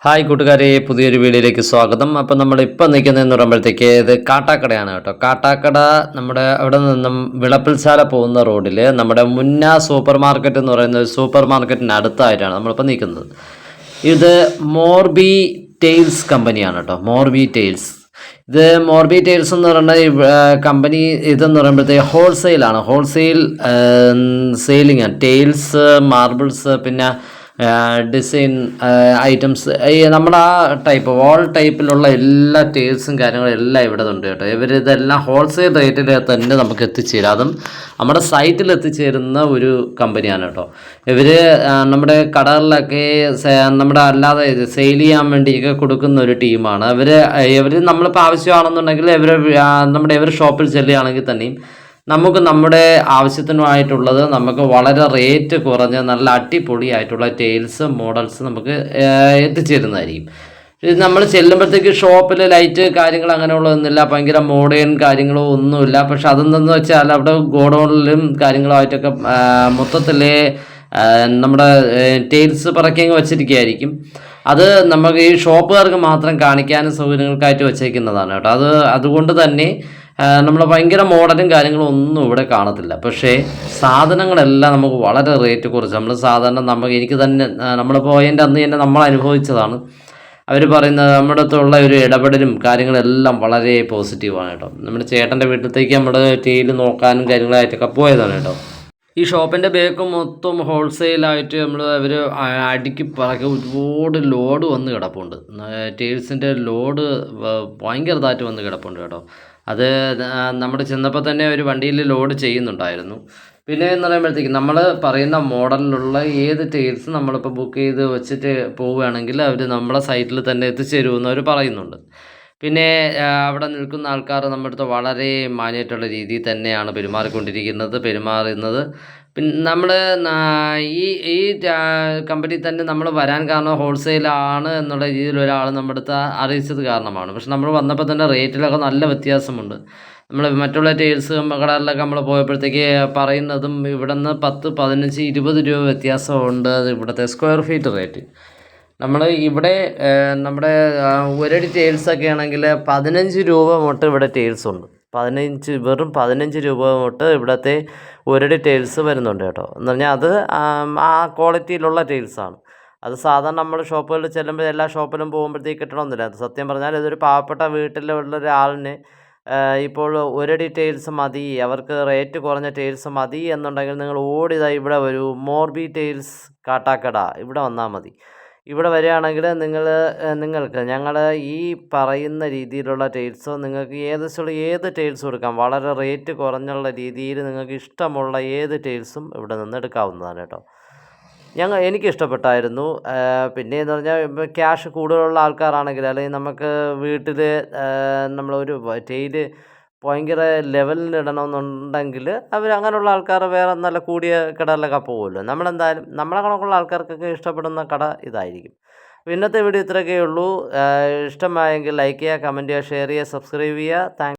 Hi കൂട്ടുകാരെ, പുതിയൊരു വീഡിയോയിലേക്ക് സ്വാഗതം. അപ്പം നമ്മളിപ്പോൾ നിൽക്കുന്നതെന്ന് പറയുമ്പോഴത്തേക്ക് ഇത് കാട്ടാക്കടയാണ് കേട്ടോ. കാട്ടാക്കട നമ്മുടെ അവിടെ നിന്നും വിളപ്പിൽശാല പോകുന്ന റോഡിൽ നമ്മുടെ മുന്ന സൂപ്പർ മാർക്കറ്റ് എന്ന് പറയുന്ന ഒരു സൂപ്പർ മാർക്കറ്റിന് അടുത്തായിട്ടാണ് നമ്മളിപ്പോൾ നിൽക്കുന്നത്. ഇത് മോർബി ടെയിൽസ് കമ്പനിയാണ് കേട്ടോ. മോർബി ടെയിൽസ്. ഇത് മോർബി ടെയിൽസ് എന്ന് പറയുന്ന കമ്പനി ഇതെന്ന് പറയുമ്പോഴത്തേക്ക് ഹോൾസെയിൽ സെയിലിംഗ് ആണ്. ടെയിൽസ്, മാർബിൾസ്, പിന്നെ ഡിസൈൻ ഐറ്റംസ്, ഈ നമ്മുടെ ആ ടൈപ്പ് വാൾ ടൈപ്പിലുള്ള എല്ലാ ടേൽസും കാര്യങ്ങളും എല്ലാം ഇവിടെ ഉണ്ട് കേട്ടോ. ഇവരിതെല്ലാം ഹോൾസെയിൽ റേറ്റിൽ തന്നെ നമുക്ക് എത്തിച്ചേരും. അതും നമ്മുടെ സൈറ്റിൽ എത്തിച്ചേരുന്ന ഒരു കമ്പനിയാണ് കേട്ടോ. ഇവർ നമ്മുടെ കടകളിലൊക്കെ നമ്മുടെ അല്ലാതെ സെയിൽ ചെയ്യാൻ വേണ്ടിയൊക്കെ കൊടുക്കുന്ന ഒരു ടീമാണ്. ഇവർ നമ്മളിപ്പോൾ ആവശ്യമാണെന്നുണ്ടെങ്കിൽ ഇവർ ഷോപ്പിൽ ചെല്ലുകയാണെങ്കിൽ തന്നെയും നമുക്ക് നമ്മുടെ ആവശ്യത്തിനുമായിട്ടുള്ളത് നമുക്ക് വളരെ റേറ്റ് കുറഞ്ഞ നല്ല അടിപൊളിയായിട്ടുള്ള ടെയിൽസ് മോഡൽസ് നമുക്ക് എത്തിച്ചേരുന്നതായിരിക്കും. ഇത് നമ്മൾ ചെല്ലുമ്പോഴത്തേക്ക് ഷോപ്പിൽ ലൈറ്റ് കാര്യങ്ങൾ അങ്ങനെയുള്ളതൊന്നുമില്ല, ഭയങ്കര മോഡേൺ കാര്യങ്ങളോ ഒന്നുമില്ല. പക്ഷെ അതെന്തെന്ന് വെച്ചാൽ അവിടെ ഗോഡൗണിലും കാര്യങ്ങളുമായിട്ടൊക്കെ മൊത്തത്തിൽ നമ്മുടെ ടെയിൽസ് പറക്കിയങ്ങ് വെച്ചിരിക്കുകയായിരിക്കും. അത് നമുക്ക് ഈ ഷോപ്പുകാർക്ക് മാത്രം കാണിക്കാനും സൗകര്യങ്ങൾക്കായിട്ട് വെച്ചേക്കുന്നതാണ് കേട്ടോ. അതുകൊണ്ട് തന്നെ നമ്മൾ ഭയങ്കര മോഡലും കാര്യങ്ങളും ഒന്നും ഇവിടെ കാണത്തില്ല. പക്ഷേ സാധനങ്ങളെല്ലാം നമുക്ക് വളരെ റേറ്റ് കുറച്ച് സാധാരണ എനിക്ക് തന്നെ നമ്മൾ പോയതിൻ്റെ അന്ന് തന്നെ നമ്മൾ അനുഭവിച്ചതാണ്. അവർ പറയുന്നത് നമ്മുടെ അടുത്തുള്ള ഒരു ഇടപെടലും കാര്യങ്ങളെല്ലാം വളരെ പോസിറ്റീവാണ് കേട്ടോ. നമ്മുടെ ചേട്ടൻ്റെ വീട്ടിലത്തേക്ക് നമ്മൾ ടെയിൽ നോക്കാനും കാര്യങ്ങളായിട്ടൊക്കെ പോയതാണ് കേട്ടോ. ഈ ഷോപ്പിൻ്റെ ബാക്ക് മൊത്തം ഹോൾസെയിലായിട്ട് അവർ അടുക്കി പറക്കി ഒരുപാട് ലോഡ് വന്ന് കിടപ്പുണ്ട്. ടെയിൽസിൻ്റെ ലോഡ് ഭയങ്കരതായിട്ട് വന്ന് കിടപ്പുണ്ട് കേട്ടോ. അത് നമ്മൾ ചെന്നപ്പോൾ തന്നെ ഒരു വണ്ടിയിൽ ലോഡ് ചെയ്യുന്നുണ്ടായിരുന്നു. പിന്നെ എന്ന് പറയുമ്പോഴത്തേക്ക് നമ്മൾ പറയുന്ന മോഡലിലുള്ള ഏത് ടെയിൽസ് നമ്മളിപ്പോൾ ബുക്ക് ചെയ്ത് വെച്ചിട്ട് പോവുകയാണെങ്കിൽ അവർ നമ്മളെ സൈറ്റിൽ തന്നെ എത്തിച്ചേരുമെന്ന് അവർ പറയുന്നുണ്ട്. പിന്നെ അവിടെ നിൽക്കുന്ന ആൾക്കാർ നമ്മുടെ അടുത്ത് വളരെ മാന്യമായിട്ടുള്ള രീതിയിൽ തന്നെയാണ് പെരുമാറുന്നത്. പിന്നെ നമ്മൾ ഈ കമ്പനി തന്നെ നമ്മൾ വരാൻ കാരണം ഹോൾസെയിലാണ് എന്നുള്ള രീതിയിൽ ഒരാൾ നമ്മുടെ അടുത്ത് അറിയിച്ചത് കാരണമാണ്. പക്ഷെ നമ്മൾ വന്നപ്പോൾ തന്നെ റേറ്റിലൊക്കെ നല്ല വ്യത്യാസമുണ്ട്. നമ്മൾ മറ്റുള്ള ടെയിൽസ് കടകളിലൊക്കെ നമ്മൾ പോയപ്പോഴത്തേക്ക് പറയുന്നതും ഇവിടെ നിന്ന് 10, 15, 20 രൂപ വ്യത്യാസമുണ്ട് ഇവിടുത്തെ സ്ക്വയർ ഫീറ്റ് റേറ്റ്. നമ്മൾ ഇവിടെ നമ്മുടെ ഒരടി ടെയിൽസൊക്കെ ആണെങ്കിൽ 15 രൂപ തൊട്ട് ഇവിടെ ടെയിൽസ് ഉണ്ട്. വെറും 15 രൂപ തൊട്ട് ഇവിടുത്തെ ഒരടി ടെയിൽസ് വരുന്നുണ്ട് കേട്ടോ. എന്ന് പറഞ്ഞാൽ അത് ആ ക്വാളിറ്റിയിലുള്ള ടെയിൽസാണ്. അത് സാധാരണ നമ്മൾ ഷോപ്പുകളിൽ ചെല്ലുമ്പോൾ എല്ലാ ഷോപ്പിലും പോകുമ്പോഴത്തേക്ക് കിട്ടണമെന്നില്ല. അത് സത്യം പറഞ്ഞാൽ ഇതൊരു പാവപ്പെട്ട വീട്ടിലുള്ള ഒരാളിന് ഇപ്പോൾ ഒരടി ടെയിൽസ് മതി, അവർക്ക് റേറ്റ് കുറഞ്ഞ ടെയിൽസ് മതി എന്നുണ്ടെങ്കിൽ നിങ്ങൾ ഓടിയതായി ഇവിടെ വരൂ. മോർബി ടെയിൽസ് കാട്ടാക്കട ഇവിടെ വന്നാൽ മതി. ഇവിടെ വരികയാണെങ്കിൽ നിങ്ങൾക്ക് ഞങ്ങൾ ഈ പറയുന്ന രീതിയിലുള്ള ടെയിൽസോ നിങ്ങൾക്ക് ഏത് ടെയിൽസും എടുക്കാം. വളരെ റേറ്റ് കുറഞ്ഞുള്ള രീതിയിൽ നിങ്ങൾക്ക് ഇഷ്ടമുള്ള ഏത് ടെയിൽസും ഇവിടെ നിന്ന് എടുക്കാവുന്നതാണ് കേട്ടോ. എനിക്കിഷ്ടപ്പെട്ടായിരുന്നു. പിന്നെയെന്ന് പറഞ്ഞാൽ ഇപ്പോൾ ക്യാഷ് കൂടുതലുള്ള ആൾക്കാരാണെങ്കിൽ അല്ലെങ്കിൽ നമുക്ക് വീട്ടിൽ നമ്മളൊരു ടെയില് ഭയങ്കര ലെവലിൽ ഇടണമെന്നുണ്ടെങ്കിൽ അങ്ങനെയുള്ള ആൾക്കാർ വേറെ നല്ല കൂടിയ കടകളിലൊക്കെ പോകുമല്ലോ. നമ്മളെന്തായാലും നമ്മളെ കണക്കുള്ള ആൾക്കാർക്കൊക്കെ ഇഷ്ടപ്പെടുന്ന കട ഇതായിരിക്കും. അപ്പോൾ ഇന്നത്തെ വീഡിയോ ഇത്രയൊക്കെ ഉള്ളൂ. ഇഷ്ടമായെങ്കിൽ ലൈക്ക് ചെയ്യുക, കമൻറ്റ് ചെയ്യുക, ഷെയർ ചെയ്യുക, സബ്സ്ക്രൈബ് ചെയ്യുക.